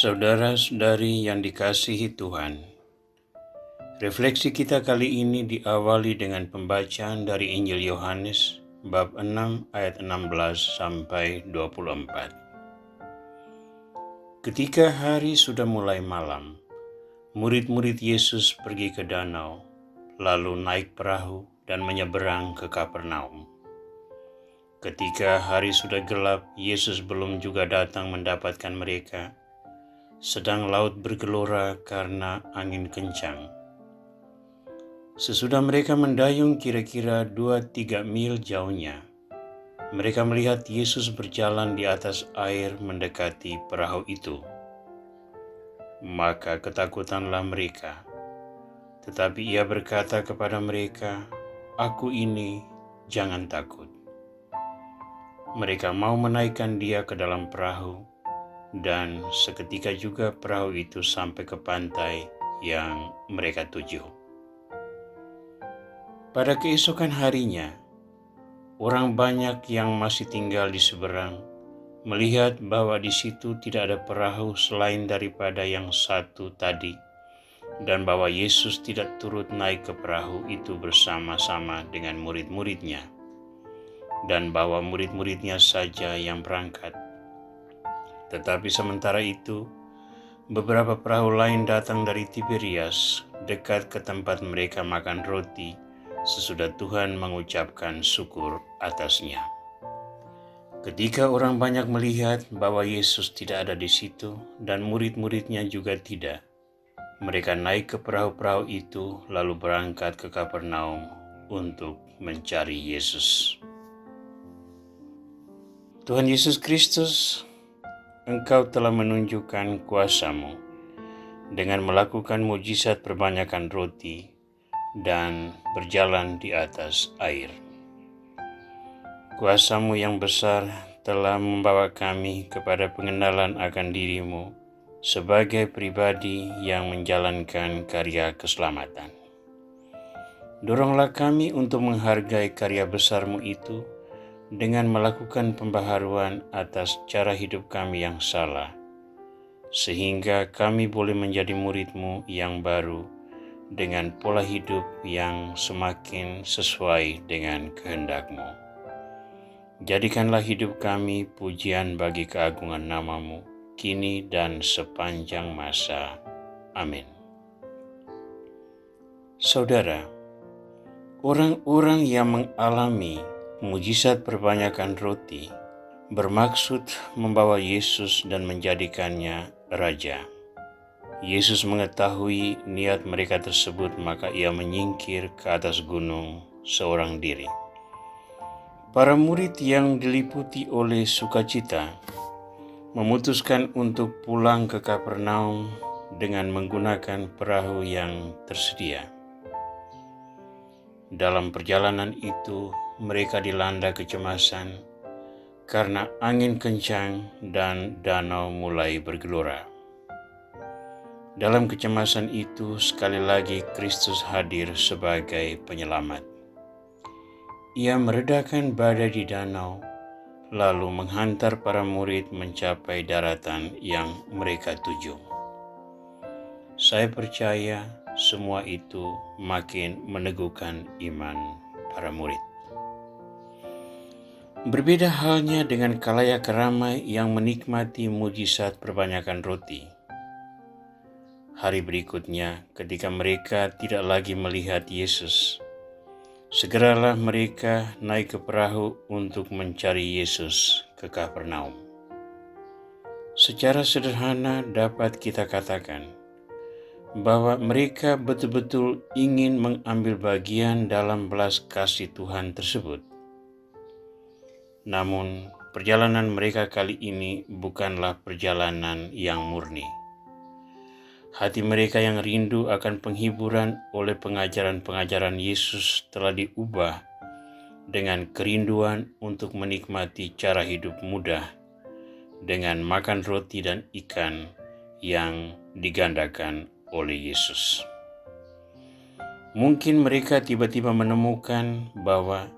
Saudara-saudari yang dikasihi Tuhan, refleksi kita kali ini diawali dengan pembacaan dari Injil Yohanes bab 6 ayat 16 sampai 24. Ketika hari sudah mulai malam, murid-murid Yesus pergi ke danau, lalu naik perahu dan menyeberang ke Kapernaum. Ketika hari sudah gelap, Yesus belum juga datang mendapatkan mereka, sedang laut bergelora karena angin kencang. Sesudah mereka mendayung kira-kira 2-3 mil jauhnya, mereka melihat Yesus berjalan di atas air mendekati perahu itu. Maka ketakutanlah mereka. Tetapi ia berkata kepada mereka, "Aku ini, jangan takut." Mereka mau menaikkan dia ke dalam perahu, dan seketika juga perahu itu sampai ke pantai yang mereka tuju. Pada keesokan harinya, orang banyak yang masih tinggal di seberang melihat bahwa di situ tidak ada perahu selain daripada yang satu tadi, dan bahwa Yesus tidak turut naik ke perahu itu bersama-sama dengan murid-muridnya, dan bahwa murid-muridnya saja yang berangkat. Tetapi sementara itu, beberapa perahu lain datang dari Tiberias, dekat ke tempat mereka makan roti, sesudah Tuhan mengucapkan syukur atasnya. Ketika orang banyak melihat bahwa Yesus tidak ada di situ, dan murid-muridnya juga tidak, mereka naik ke perahu-perahu itu, lalu berangkat ke Kapernaum untuk mencari Yesus. Tuhan Yesus Kristus, Engkau telah menunjukkan kuasa-Mu dengan melakukan mujizat perbanyakan roti dan berjalan di atas air. Kuasa-Mu yang besar telah membawa kami kepada pengenalan akan diri-Mu sebagai pribadi yang menjalankan karya keselamatan. Doronglah kami untuk menghargai karya besar-Mu itu dengan melakukan pembaharuan atas cara hidup kami yang salah, sehingga kami boleh menjadi murid-Mu yang baru dengan pola hidup yang semakin sesuai dengan kehendak-Mu. Jadikanlah hidup kami pujian bagi keagungan nama-Mu, kini dan sepanjang masa. Amin. Saudara, orang-orang yang mengalami mujizat perbanyakan roti bermaksud membawa Yesus dan menjadikannya raja. Yesus mengetahui niat mereka tersebut, maka ia menyingkir ke atas gunung seorang diri. Para murid yang diliputi oleh sukacita memutuskan untuk pulang ke Kapernaum dengan menggunakan perahu yang tersedia. Dalam perjalanan itu, mereka dilanda kecemasan karena angin kencang dan danau mulai bergelora. Dalam kecemasan itu, sekali lagi Kristus hadir sebagai penyelamat. Ia meredakan badai di danau, lalu menghantar para murid mencapai daratan yang mereka tuju. Saya percaya semua itu makin meneguhkan iman para murid. Berbeda halnya dengan khalayak ramai yang menikmati mujizat perbanyakan roti. Hari berikutnya, ketika mereka tidak lagi melihat Yesus, segeralah mereka naik ke perahu untuk mencari Yesus ke Kapernaum. Secara sederhana dapat kita katakan bahwa mereka betul-betul ingin mengambil bagian dalam belas kasih Tuhan tersebut. Namun, perjalanan mereka kali ini bukanlah perjalanan yang murni. Hati mereka yang rindu akan penghiburan oleh pengajaran-pengajaran Yesus telah diubah dengan kerinduan untuk menikmati cara hidup mudah dengan makan roti dan ikan yang digandakan oleh Yesus. Mungkin mereka tiba-tiba menemukan bahwa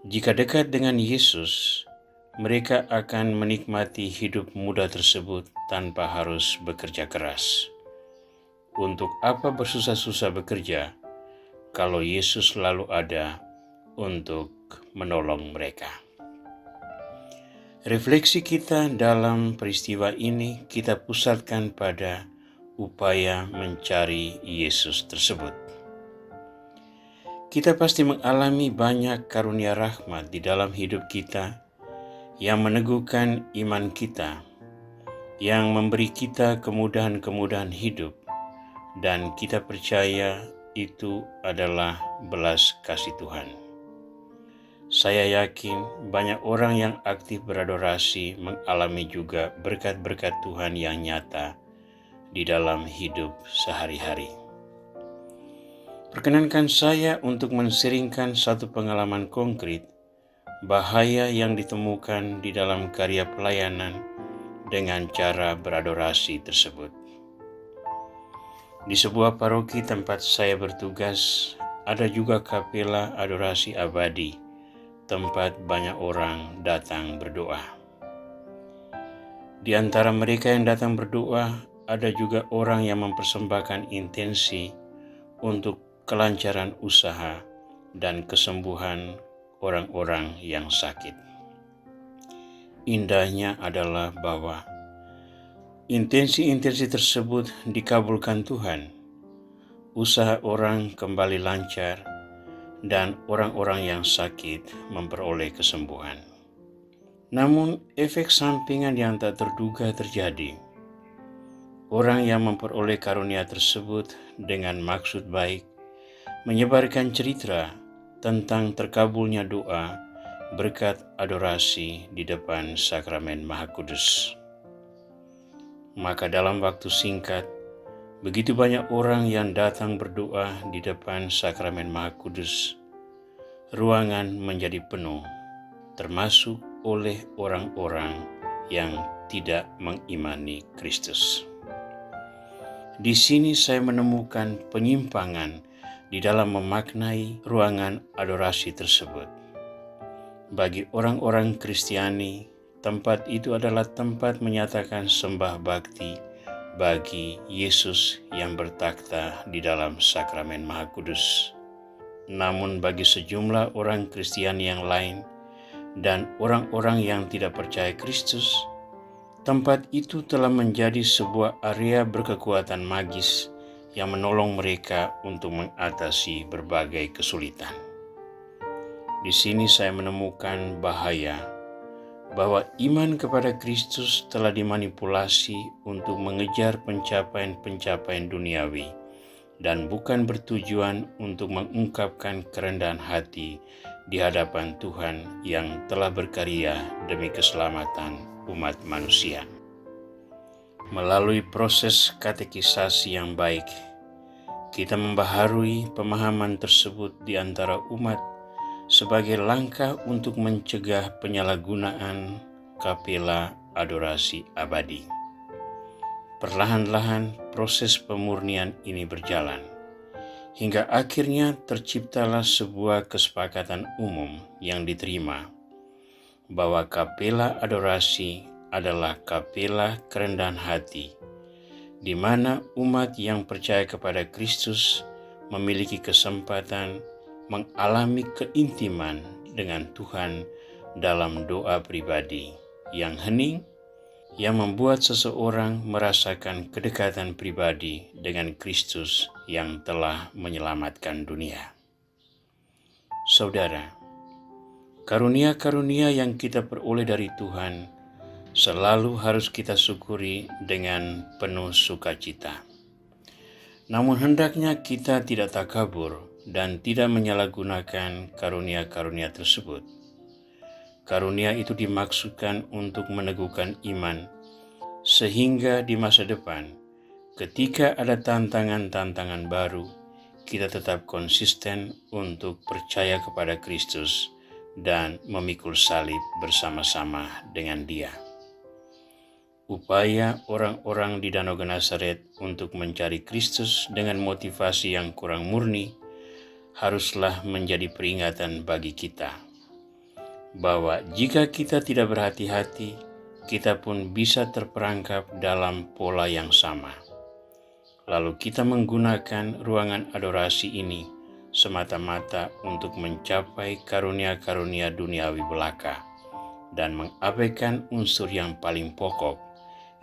jika dekat dengan Yesus, mereka akan menikmati hidup muda tersebut tanpa harus bekerja keras. Untuk apa bersusah-susah bekerja kalau Yesus selalu ada untuk menolong mereka? Refleksi kita dalam peristiwa ini kita pusatkan pada upaya mencari Yesus tersebut. Kita pasti mengalami banyak karunia rahmat di dalam hidup kita yang meneguhkan iman kita, yang memberi kita kemudahan-kemudahan hidup, dan kita percaya itu adalah belas kasih Tuhan. Saya yakin banyak orang yang aktif beradorasi mengalami juga berkat-berkat Tuhan yang nyata di dalam hidup sehari-hari. Perkenankan saya untuk menseringkan satu pengalaman konkret bahaya yang ditemukan di dalam karya pelayanan dengan cara beradorasi tersebut. Di sebuah paroki tempat saya bertugas, ada juga kapela adorasi abadi, tempat banyak orang datang berdoa. Di antara mereka yang datang berdoa, ada juga orang yang mempersembahkan intensi untuk kelancaran usaha dan kesembuhan orang-orang yang sakit. Indahnya adalah bahwa intensi-intensi tersebut dikabulkan Tuhan. Usaha orang kembali lancar dan orang-orang yang sakit memperoleh kesembuhan. Namun efek sampingan yang tak terduga terjadi. Orang yang memperoleh karunia tersebut dengan maksud baik menyebarkan cerita tentang terkabulnya doa berkat adorasi di depan sakramen Maha Kudus. Maka dalam waktu singkat, begitu banyak orang yang datang berdoa di depan sakramen Maha Kudus. Ruangan menjadi penuh, termasuk oleh orang-orang yang tidak mengimani Kristus. Di sini saya menemukan penyimpangan di dalam memaknai ruangan adorasi tersebut. Bagi orang-orang Kristiani, tempat itu adalah tempat menyatakan sembah bakti bagi Yesus yang bertakhta di dalam sakramen Maha Kudus. Namun bagi sejumlah orang Kristiani yang lain dan orang-orang yang tidak percaya Kristus, tempat itu telah menjadi sebuah area berkekuatan magis yang menolong mereka untuk mengatasi berbagai kesulitan. Di sini saya menemukan bahaya bahwa iman kepada Kristus telah dimanipulasi untuk mengejar pencapaian-pencapaian duniawi dan bukan bertujuan untuk mengungkapkan kerendahan hati di hadapan Tuhan yang telah berkarya demi keselamatan umat manusia. Melalui proses katekisasi yang baik, kita membaharui pemahaman tersebut di antara umat sebagai langkah untuk mencegah penyalahgunaan kapela adorasi abadi. Perlahan-lahan proses pemurnian ini berjalan, hingga akhirnya terciptalah sebuah kesepakatan umum yang diterima bahwa kapela adorasi adalah kapela kerendahan hati, di mana umat yang percaya kepada Kristus memiliki kesempatan mengalami keintiman dengan Tuhan dalam doa pribadi yang hening, yang membuat seseorang merasakan kedekatan pribadi dengan Kristus yang telah menyelamatkan dunia. Saudara, karunia-karunia yang kita peroleh dari Tuhan selalu harus kita syukuri dengan penuh sukacita. Namun hendaknya kita tidak takabur dan tidak menyalahgunakan karunia-karunia tersebut. Karunia itu dimaksudkan untuk meneguhkan iman, sehingga di masa depan, ketika ada tantangan-tantangan baru, kita tetap konsisten untuk percaya kepada Kristus dan memikul salib bersama-sama dengan Dia. Upaya orang-orang di Danau Genesaret untuk mencari Kristus dengan motivasi yang kurang murni haruslah menjadi peringatan bagi kita bahwa jika kita tidak berhati-hati, kita pun bisa terperangkap dalam pola yang sama. Lalu kita menggunakan ruangan adorasi ini semata-mata untuk mencapai karunia-karunia duniawi belaka dan mengabaikan unsur yang paling pokok,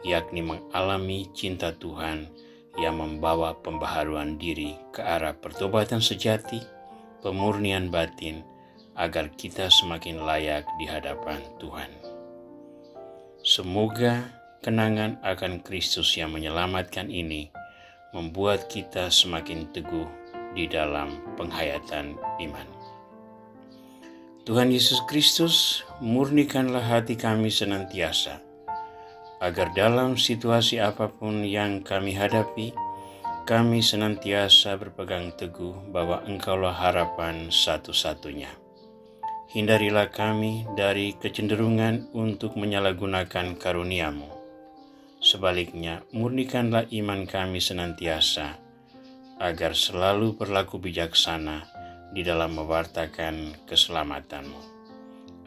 yakni mengalami cinta Tuhan yang membawa pembaharuan diri ke arah pertobatan sejati, pemurnian batin, agar kita semakin layak di hadapan Tuhan. Semoga kenangan akan Kristus yang menyelamatkan ini membuat kita semakin teguh di dalam penghayatan iman. Tuhan Yesus Kristus, murnikanlah hati kami senantiasa, agar dalam situasi apapun yang kami hadapi, kami senantiasa berpegang teguh bahwa Engkaulah harapan satu-satunya. Hindarilah kami dari kecenderungan untuk menyalahgunakan karunia-Mu. Sebaliknya, murnikanlah iman kami senantiasa, agar selalu berlaku bijaksana di dalam mewartakan keselamatan-Mu.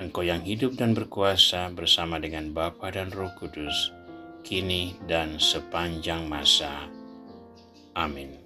Engkau yang hidup dan berkuasa bersama dengan Bapa dan Roh Kudus, kini dan sepanjang masa. Amin.